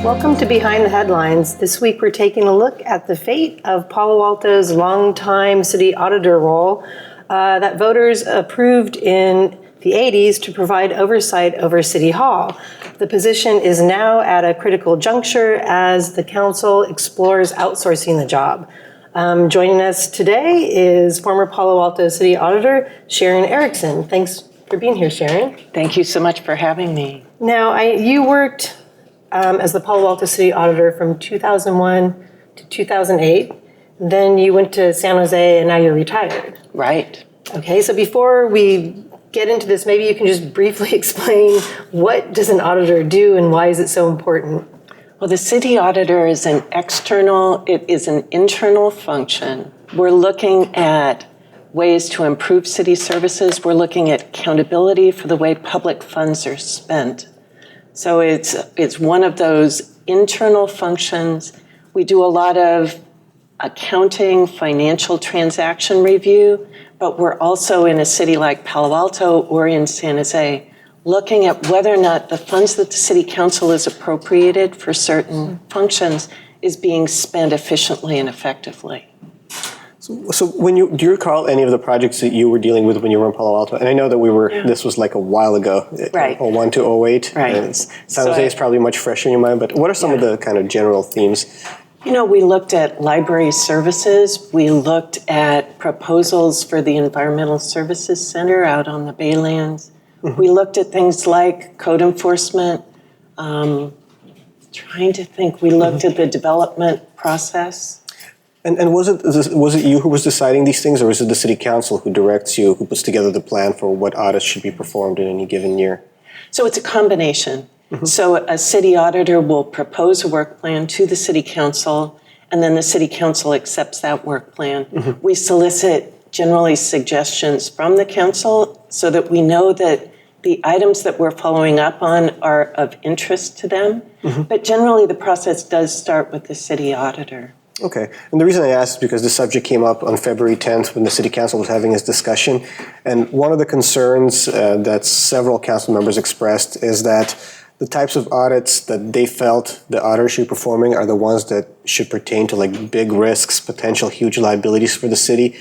Welcome to Behind the Headlines. This week we're taking a look at the fate of Palo Alto's longtime city auditor role that voters approved in the 80s to provide oversight over City Hall. The position is now at a critical juncture as the council explores outsourcing the job. Joining us today is former Palo Alto City Auditor Sharon Erickson. Thanks for being here, Sharon. Thank you so much for having me. Now, you worked as the Palo Alto City Auditor from 2001 to 2008. Then you went to San Jose and now you're retired. Right. Okay, so before we get into this, maybe you can just briefly explain what does an auditor do and why is it so important? Well, the city auditor is an internal function. We're looking at ways to improve city services. We're looking at accountability for the way public funds are spent. So it's one of those internal functions. We do a lot of accounting, financial transaction review, but we're also in a city like Palo Alto or in San Jose looking at whether or not the funds that the city council has appropriated for certain functions is being spent efficiently and effectively. So do you recall any of the projects that you were dealing with when you were in Palo Alto? And I know that this was like a while ago, right. 01 to 08. Right. And San Jose is probably much fresher in your mind, but what are some of the kind of general themes? You know, we looked at library services. We looked at proposals for the Environmental Services Center out on the Baylands. Mm-hmm. We looked at things like code enforcement. Trying to think, we looked at the development process. And was it you who was deciding these things, or is it the city council who directs you, who puts together the plan for what audits should be performed in any given year? So it's a combination. Mm-hmm. So a city auditor will propose a work plan to the city council, and then the city council accepts that work plan. Mm-hmm. We solicit generally suggestions from the council so that we know that the items that we're following up on are of interest to them. Mm-hmm. But generally the process does start with the city auditor. Okay, and the reason I asked is because the subject came up on February 10th when the City Council was having its discussion, and one of the concerns that several council members expressed is that the types of audits that they felt the auditor should be performing are the ones that should pertain to like big risks, potential huge liabilities for the city,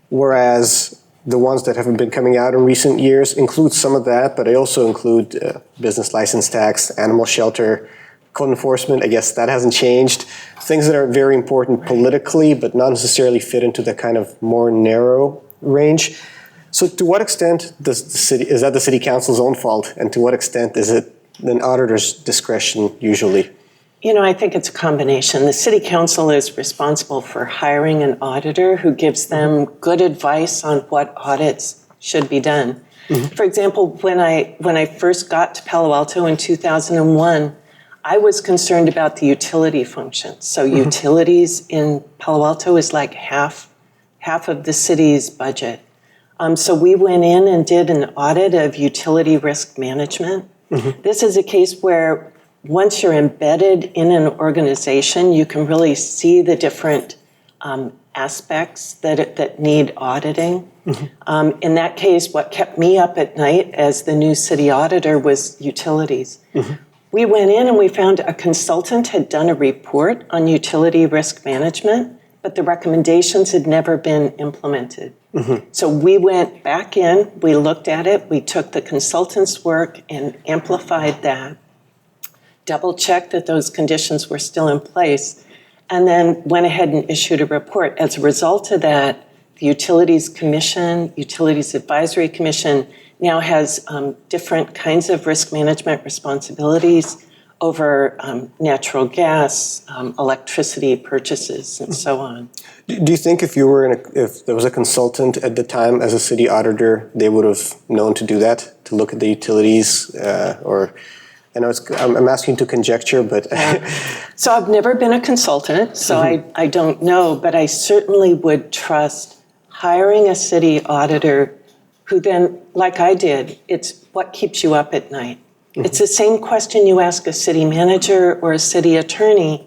whereas the ones that have been coming out in recent years include some of that, but they also include business license tax, animal shelter, code enforcement. I guess that hasn't changed. Things that are very important politically, but not necessarily fit into the kind of more narrow range. So to what extent is that the city council's own fault? And to what extent is it an auditor's discretion usually? You know, I think it's a combination. The city council is responsible for hiring an auditor who gives them good advice on what audits should be done. Mm-hmm. For example, when I first got to Palo Alto in 2001, I was concerned about the utility function. So mm-hmm. utilities in Palo Alto is like half of the city's budget. So we went in and did an audit of utility risk management. Mm-hmm. This is a case where once you're embedded in an organization, you can really see the different aspects that need auditing. Mm-hmm. In that case, what kept me up at night as the new city auditor was utilities. Mm-hmm. We went in and we found a consultant had done a report on utility risk management, but the recommendations had never been implemented. Mm-hmm. So we went back in, we looked at it, we took the consultant's work and amplified that, double-checked that those conditions were still in place, and then went ahead and issued a report. As a result of that, the Utilities Commission, Utilities Advisory Commission, now has different kinds of risk management responsibilities over natural gas, electricity purchases, and so on. Do you think if there was a consultant at the time as a city auditor, they would have known to do that, to look at the utilities, or? I know I'm asking to conjecture, but... So I've never been a consultant, so mm-hmm. I don't know, but I certainly would trust hiring a city auditor who then, like I did, it's what keeps you up at night. Mm-hmm. It's the same question you ask a city manager or a city attorney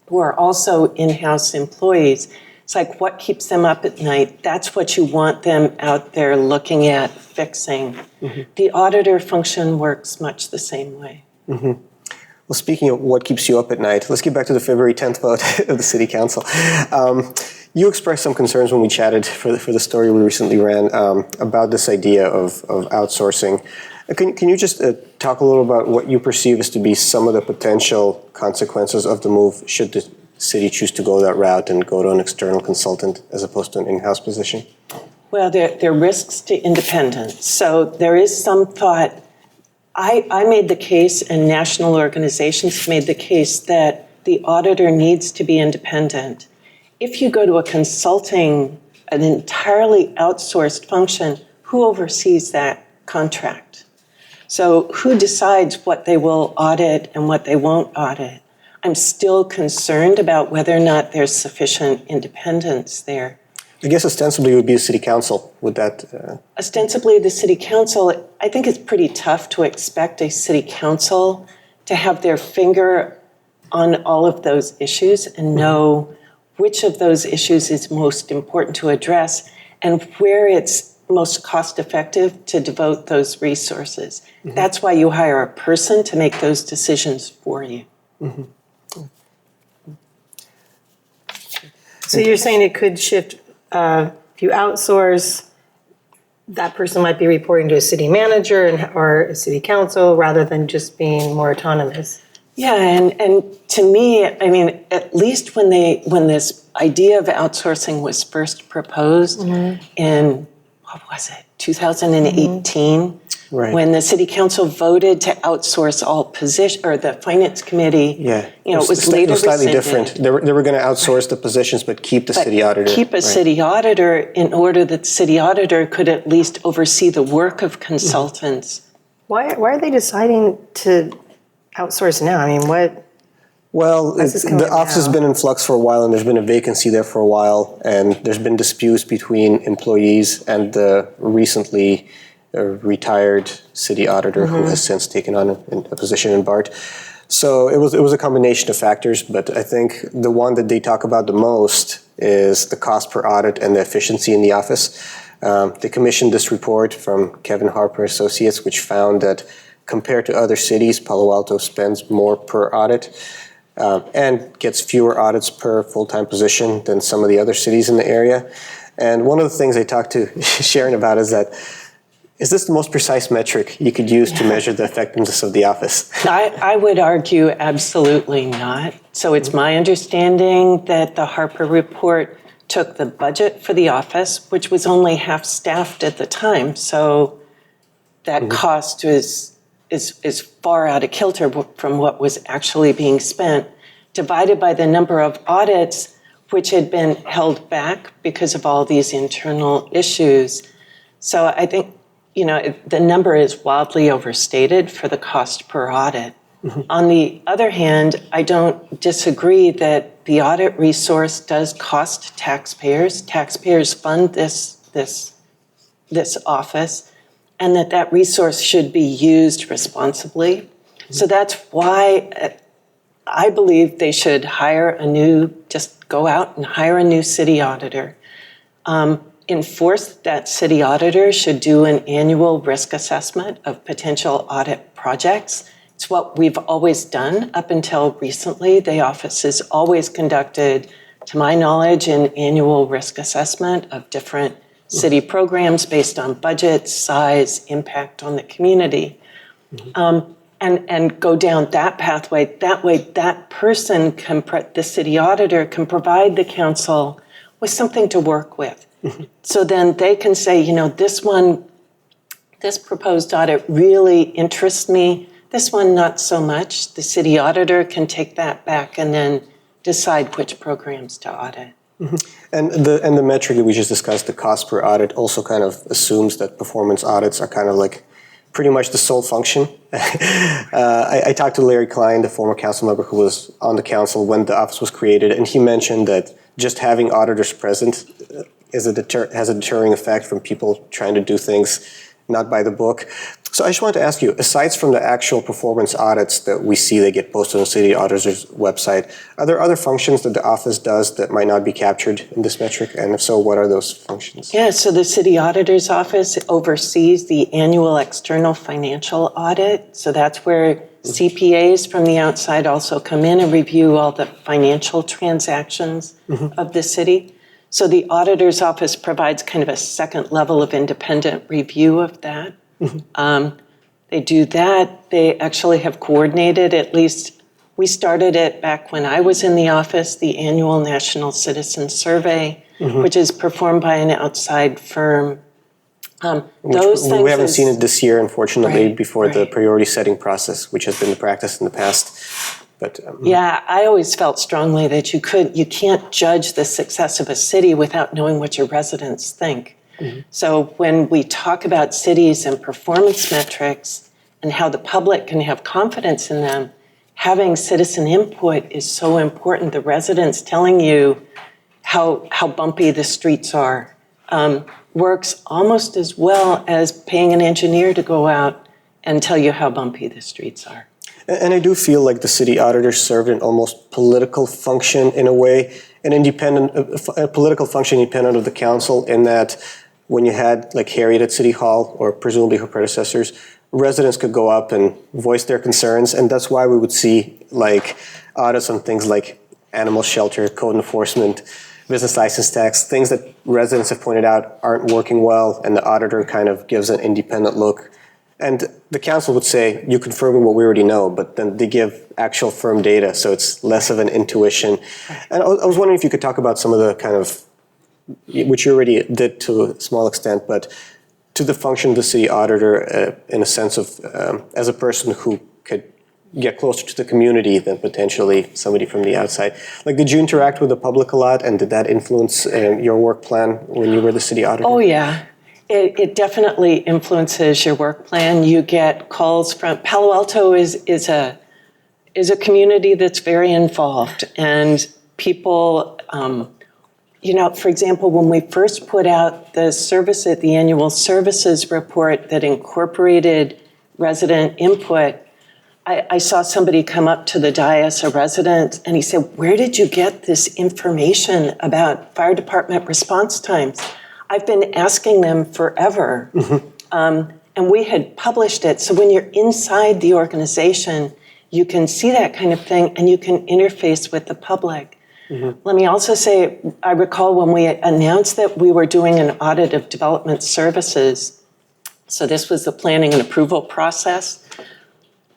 who are also in-house employees. It's like what keeps them up at night. That's what you want them out there looking at, fixing. The auditor function works much the same way. Well, speaking of what keeps you up at night, let's get back to the February 10th vote of the City Council. You expressed some concerns when we chatted for the story we recently ran about this idea of outsourcing. Can you just talk a little about what you perceive as to be some of the potential consequences of the move should the city choose to go that route and go to an external consultant as opposed to an in-house position? Well, there are risks to independence. So there is some thought. I made the case, and national organizations made the case, that the auditor needs to be independent. If you go to a consulting, an entirely outsourced function, who oversees that contract? So who decides what they will audit and what they won't audit? I'm still concerned about whether or not there's sufficient independence there. I guess ostensibly it would be the City Council. Would that? Ostensibly the City Council, I think it's pretty tough to expect a City Council to have their finger on all of those issues and know which of those issues is most important to address and where it's most cost effective to devote those resources. That's why you hire a person to make those decisions for you. So you're saying it could shift, if you outsource, that person might be reporting to a city manager or a city council rather than just being more autonomous. Yeah, and to me, I mean, at least when this idea of outsourcing was first proposed in, what was it, 2018, Right. when the City Council voted to outsource all positions, or the Finance Committee, Yeah. it was later It was slightly rescinded. different. They were going to outsource the positions, but keep the city auditor. Keep a Right. city auditor in order that the city auditor could at least oversee the work of consultants. Why are they deciding to outsource now? I mean, what? Well, this coming the office has now? been in flux for a while, and there's been a vacancy there for a while, and there's been disputes between employees and the recently retired city auditor who has since taken on a position in BART. So it was a combination of factors, but I think the one that they talk about the most is the cost per audit and the efficiency in the office. They commissioned this report from Kevin Harper Associates, which found that compared to other cities, Palo Alto spends more per audit and gets fewer audits per full-time position than some of the other cities in the area. And one of the things I talked to Sharon about is that, is this the most precise metric you could use to measure the effectiveness of the office? I would argue absolutely not. So it's my understanding that the Harper report took the budget for the office, which was only half-staffed at the time, so that cost is far out of kilter from what was actually being spent, divided by the number of audits which had been held back because of all these internal issues. So I think, the number is wildly overstated for the cost per audit. On the other hand, I don't disagree that the audit resource does cost taxpayers. Taxpayers fund this office, and that resource should be used responsibly. So that's why I believe they should just go out and hire a new city auditor. Enforce that city auditor should do an annual risk assessment of potential audit projects. It's what we've always done up until recently. The office has always conducted, to my knowledge, an annual risk assessment of different city programs based on budget, size, impact on the community, and go down that pathway. That way, that person, the city auditor, can provide the council with something to work with. So then they can say, this proposed audit really interests me. This one, not so much. The city auditor can take that back and then decide which programs to audit. And the metric that we just discussed, the cost per audit, also kind of assumes that performance audits are kind of like pretty much the sole function. I talked to Larry Klein, the former council member who was on the council when the office was created, and he mentioned that just having auditors present has a deterring effect from people trying to do things not by the book. So I just wanted to ask you, aside from the actual performance audits that we see that get posted on the city auditor's website, are there other functions that the office does that might not be captured in this metric? And if so, what are those functions? Yeah, so the city auditor's office oversees the annual external financial audit. So that's where CPAs from the outside also come in and review all the financial transactions of the city. So the auditor's office provides kind of a second level of independent review of that. They do that. They actually have coordinated, at least we started it back when I was in the office, the annual National Citizen Survey, which is performed by an outside firm. We haven't seen it this year, unfortunately, before the right. priority setting process, which has been the practice in the past. But yeah, I always felt strongly that you can't judge the success of a city without knowing what your residents think. So when we talk about cities and performance metrics and how the public can have confidence in them, having citizen input is so important. The residents telling you how bumpy the streets are works almost as well as paying an engineer to go out and tell you how bumpy the streets are. And I do feel like the city auditor served an almost political function in a way, a political function independent of the council, in that when you had like Harriet at City Hall, or presumably her predecessors, residents could go up and voice their concerns, and that's why we would see like audits on things like animal shelter, code enforcement, business license tax, things that residents have pointed out aren't working well, and the auditor kind of gives an independent look. And the council would say, you're confirming what we already know, but then they give actual firm data, so it's less of an intuition. And I was wondering if you could talk about some of the kind of, which you already did to a small extent, but to the function of the city auditor in a sense of, as a person who could get closer to the community than potentially somebody from the outside. Like, did you interact with the public a lot, and did that influence your work plan when you were the city auditor? Oh, yeah. It definitely influences your work plan. You get calls from Palo Alto is a community that's very involved, and people, for example, when we first put out the annual services report that incorporated resident input, I saw somebody come up to the dais, a resident, and he said, "Where did you get this information about fire department response times? I've been asking them forever." And we had published it. So when you're inside the organization, you can see that kind of thing, and you can interface with the public. Let me also say, I recall when we announced that we were doing an audit of development services, so this was the planning and approval process,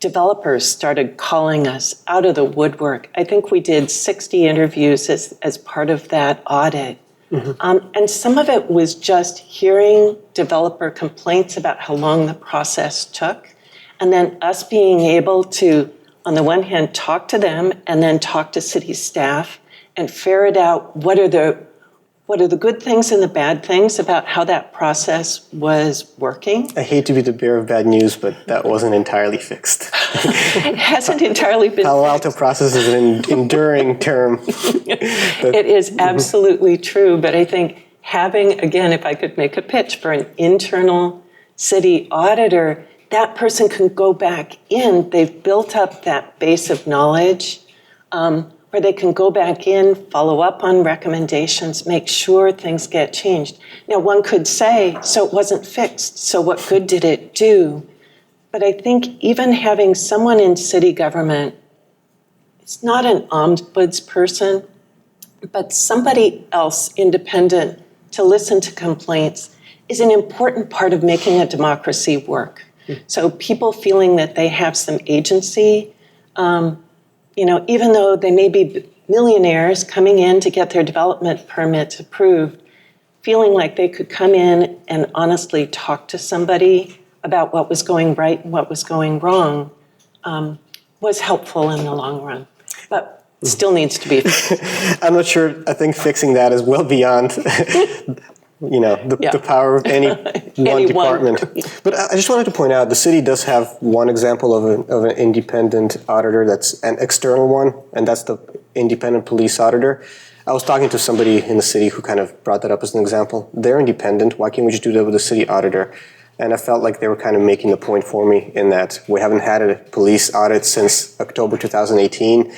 developers started calling us out of the woodwork. I think we did 60 interviews as part of that audit. And some of it was just hearing developer complaints about how long the process took, and then us being able to, on the one hand, talk to them and then talk to city staff and ferret out what are the good things and the bad things about how that process was working. I hate to be the bearer of bad news, but that wasn't entirely fixed. It hasn't entirely been Palo Alto process is an enduring term. It is absolutely true, but I think having, again, if I could make a pitch for an internal city auditor, that person can go back in. They've built up that base of knowledge where they can go back in, follow up on recommendations, make sure things get changed. Now, one could say, so it wasn't fixed, so what good did it do? But I think even having someone in city government, it's not an ombudsperson, but somebody else independent to listen to complaints is an important part of making a democracy work. So people feeling that they have some agency, even though they may be millionaires coming in to get their development permits approved, feeling like they could come in and honestly talk to somebody about what was going right and what was going wrong was helpful in the long run. But still needs to be fixed. I'm not sure. I think fixing that is well beyond the power of any one department. But I just wanted to point out, the city does have one example of an independent auditor that's an external one, and that's the independent police auditor. I was talking to somebody in the city who kind of brought that up as an example. They're independent. Why can't we just do that with the city auditor? And I felt like they were kind of making the point for me in that we haven't had a police audit since October 2018.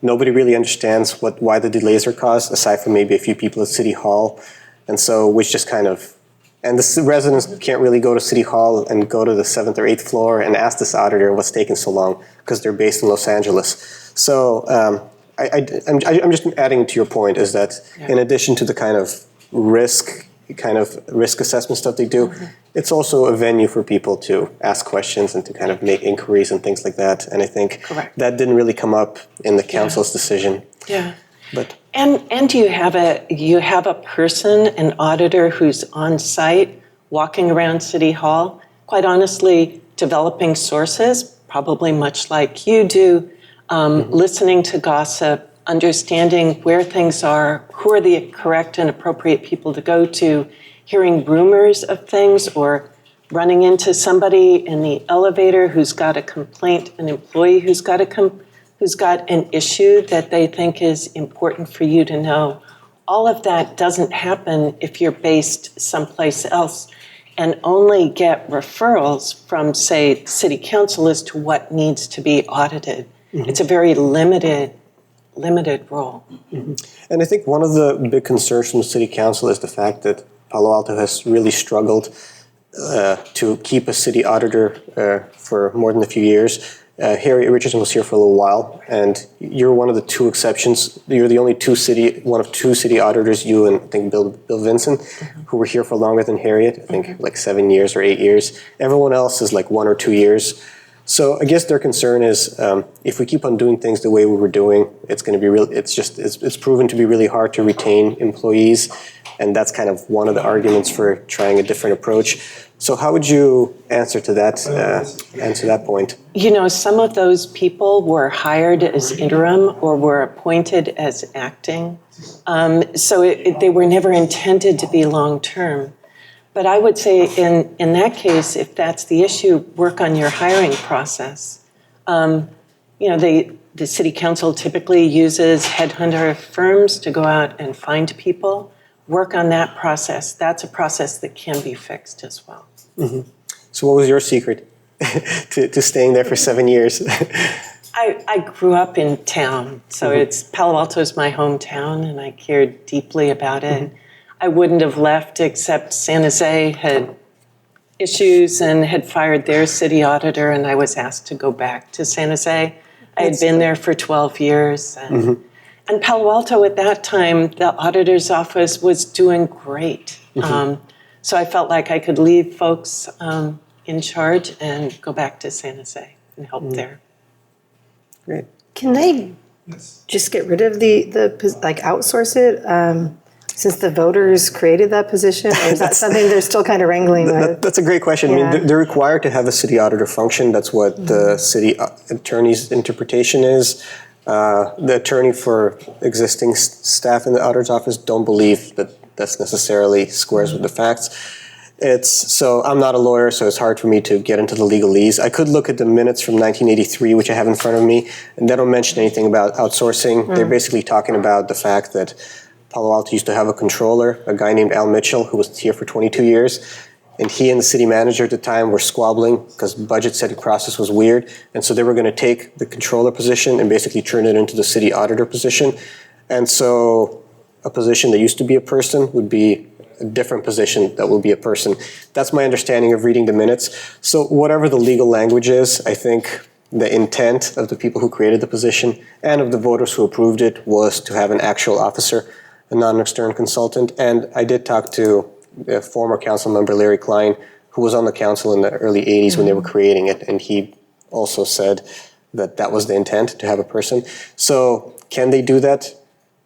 Nobody really understands why the delays are caused, aside from maybe a few people at City Hall. And so, which just kind of, and the residents can't really go to City Hall and go to the 7th or 8th floor and ask this auditor what's taking so long, because they're based in Los Angeles. So I'm just adding to your point is that in addition to the kind of risk assessment stuff they do, it's also a venue for people to ask questions and to kind of make inquiries and things like that. And I think that didn't really come up in the council's decision. Yeah. But and you have a person, an auditor who's on site, walking around City Hall, quite honestly, developing sources, probably much like you do, listening to gossip, understanding where things are, who are the correct and appropriate people to go to, hearing rumors of things, or running into somebody in the elevator who's got a complaint, an employee who's got an issue that they think is important for you to know. All of that doesn't happen if you're based someplace else and only get referrals from, say, City Council as to what needs to be audited. It's a very limited role. And I think one of the big concerns from the City Council is the fact that Palo Alto has really struggled to keep a city auditor for more than a few years. Harry Richardson was here for a little while, and you're one of the two exceptions. You're the only one of two city auditors, you and I think Bill Vincent, who were here for longer than Harriet, I think like 7 years or 8 years. Everyone else is like 1 or 2 years. So I guess their concern is if we keep on doing things the way we were doing, it's going to be real. It's proven to be really hard to retain employees, and that's kind of one of the arguments for trying a different approach. So how would you answer that point? You know, some of those people were hired as interim or were appointed as acting. So they were never intended to be long-term. But I would say in that case, if that's the issue, work on your hiring process. The City Council typically uses headhunter firms to go out and find people. Work on that process. That's a process that can be fixed as well. So what was your secret to staying there for 7 years? I grew up in town, so Palo Alto is my hometown, and I cared deeply about it. I wouldn't have left except San Jose had issues and had fired their city auditor, and I was asked to go back to San Jose. I had been there for 12 years. And Palo Alto at that time, the auditor's office was doing great. So I felt like I could leave folks in charge and go back to San Jose and help there. Great. Can they just get rid of the outsource it since the voters created that position? Or is that something they're still kind of wrangling with? That's a great question. Yeah. I mean, they're required to have a city auditor function. That's what the city attorney's interpretation is. The attorney for existing staff in the auditor's office don't believe that that's necessarily squares with the facts. So I'm not a lawyer, so it's hard for me to get into the legalese. I could look at the minutes from 1983, which I have in front of me, and they don't mention anything about outsourcing. They're basically talking about the fact that Palo Alto used to have a controller, a guy named Al Mitchell, who was here for 22 years. And he and the city manager at the time were squabbling because budget setting process was weird. And so they were going to take the controller position and basically turn it into the city auditor position. And so a position that used to be a person would be a different position that will be a person. That's my understanding of reading the minutes. So whatever the legal language is, I think the intent of the people who created the position and of the voters who approved it was to have an actual officer, a non-external consultant. And I did talk to a former council member, Larry Klein, who was on the council in the early 80s when they were creating it. And he also said that that was the intent, to have a person. So can they do that?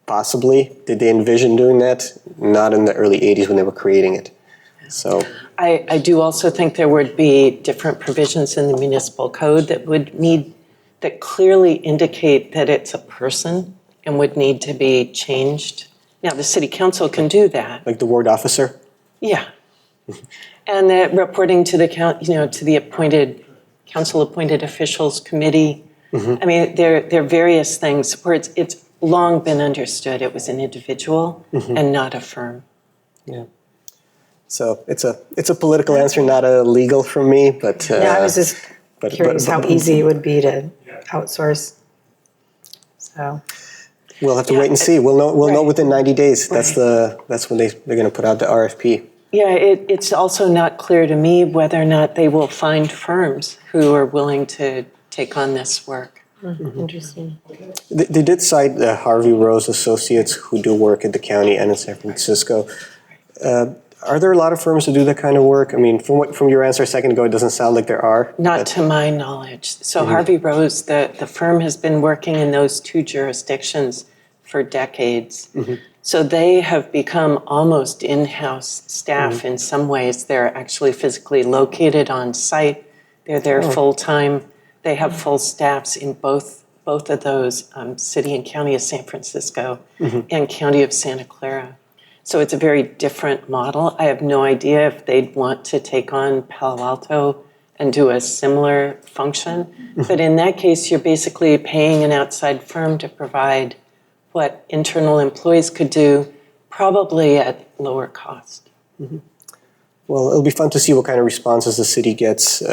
Possibly. Did they envision doing that? Not in the early 80s when they were creating it. So I do also think there would be different provisions in the municipal code that clearly indicate that it's a person and would need to be changed. Now, the city council can do that. like the word officer? Yeah. And that reporting to the to the council-appointed officials committee. I mean, there are various things where it's long been understood it was an individual and not a firm. Yeah. So it's a political answer, not a legal from me, but. Yeah, I was just curious how easy it would be to outsource. So. We'll have to wait and see. We'll know Right. within 90 days. That's when they're going to put out the RFP. Yeah, it's also not clear to me whether or not they will find firms who are willing to take on this work. Interesting. They did cite the Harvey Rose Associates who do work at the county and in San Francisco. Are there a lot of firms who do that kind of work? I mean, from your answer a second ago, it doesn't sound like there are. Not to my knowledge. So Harvey Rose, the firm has been working in those two jurisdictions for decades. So they have become almost in-house staff in some ways. They're actually physically located on site. They're there full-time. They have full staffs in both of those, city and county of San Francisco and county of Santa Clara. So it's a very different model. I have no idea if they'd want to take on Palo Alto and do a similar function. But in that case, you're basically paying an outside firm to provide what internal employees could do, probably at lower cost. Well, it'll be fun to see what kind of responses the city gets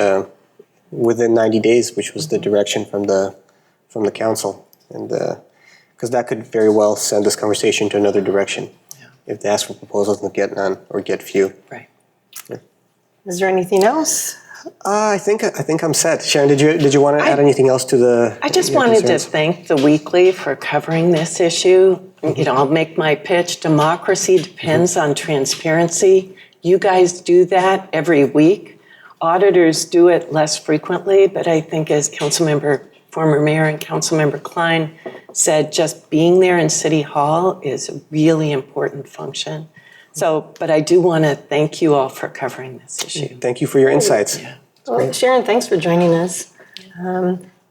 within 90 days, which was the direction from the council, and because that could very well send this conversation to another direction if they ask for proposals and get none or get few. Right. Is there anything else? I think I'm set. Sharon, did you want to add anything else to the? I just your wanted concerns? to thank the Weekly for covering this issue. You know, I'll make my pitch. Democracy depends on transparency. You guys do that every week. Auditors do it less frequently, but I think as former Mayor and Councilmember Klein said, just being there in City Hall is a really important function. So, but I do want to thank you all for covering this issue. Thank you for your insights. Well, Sharon, thanks for joining us.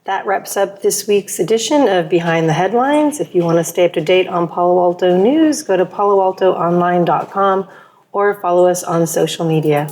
That wraps up this week's edition of Behind the Headlines. If you want to stay up to date on Palo Alto news, go to paloaltoonline.com or follow us on social media.